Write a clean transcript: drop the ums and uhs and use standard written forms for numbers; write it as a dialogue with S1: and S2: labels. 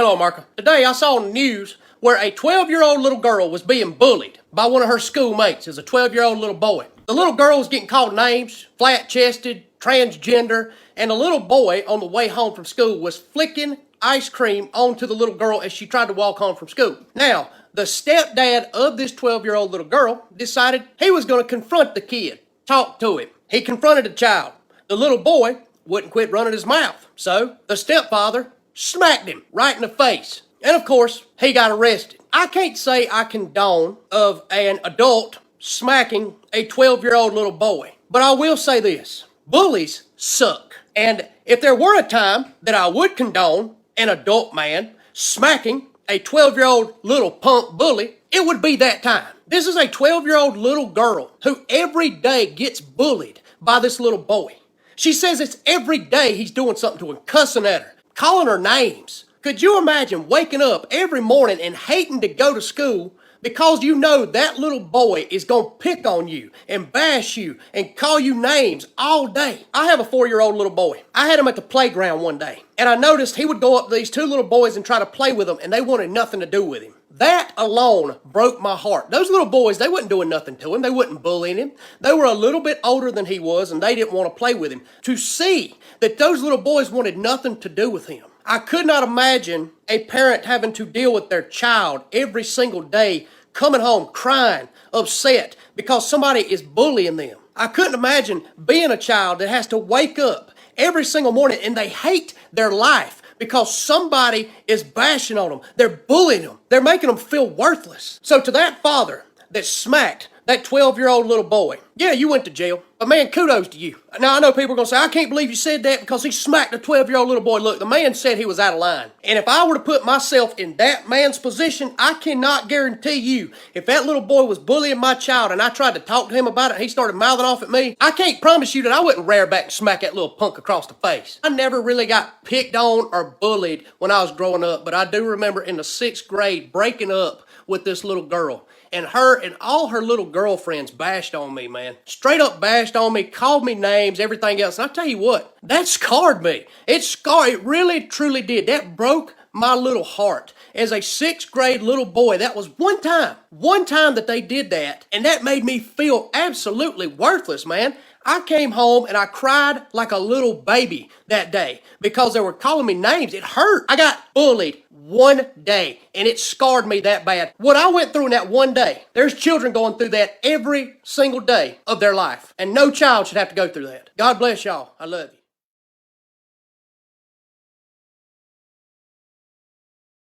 S1: Hello, Marco. Today I saw on the news where a 12-year-old little girl was being bullied by one of her schoolmates as a 12-year-old little boy. The little girl was getting called names, flat-chested, transgender, and the little boy on the way home from school was flicking ice cream onto the little girl as she tried to walk home from school. Now, the stepdad of this 12-year-old little girl decided he was going to confront the kid, talk to him. He confronted the child. The little boy wouldn't quit running his mouth, so the stepfather smacked him right in the face. And of course, he got arrested. I can't say I condone of an adult smacking a 12-year-old little boy, but I will say this: bullies suck. And if there were a time that I would condone an adult man smacking a 12-year-old little punk bully, it would be that time. This is a 12-year-old little girl who every day gets bullied by this little boy. She says it's every day he's doing something to her, cussing at her, calling her names. Could you imagine waking up every morning and hating to go to school because you know that little boy is going to pick on you and bash you and call you names all day? I have a 4-year-old little boy. I had him at the playground one day, and I noticed he would go up to these two little boys and try to play with them, and they wanted nothing to do with him. That alone broke my heart. Those little boys, they wasn't doing nothing to him. They wasn't bullying him. They were a little bit older than he was, and they didn't want to play with him. To see that those little boys wanted nothing to do with him. I could not imagine a parent having to deal with their child every single day, coming home crying, upset, because somebody is bullying them. I couldn't imagine being a child that has to wake up every single morning and they hate their life because somebody is bashing on them. They're bullying them. They're making them feel worthless. So to that father that smacked that 12-year-old little boy, yeah, you went to jail, but man, kudos to you. Now, I know people are going to say, I can't believe you said that because he smacked a 12-year-old little boy. Look, the man said he was out of line. And if I were to put myself in that man's position, I cannot guarantee you, if that little boy was bullying my child and I tried to talk to him about it and he started mouthing off at me, I can't promise you that I wouldn't rear back and smack that little punk across the face. I never really got picked on or bullied when I was growing up, but I do remember in the 6th grade breaking up with this little girl. And her and all her little girlfriends bashed on me, man. Straight up bashed on me, called me names, everything else. And I tell you what, that scarred me. It really, truly did. That broke my little heart. As a 6th grade little boy, that was one time that they did that. And that made me feel absolutely worthless, man. I came home and I cried like a little baby that day because they were calling me names. It hurt. I got bullied one day and it scarred me that bad. What I went through in that one day, there's children going through that every single day of their life. And no child should have to go through that. God bless y'all. I love you.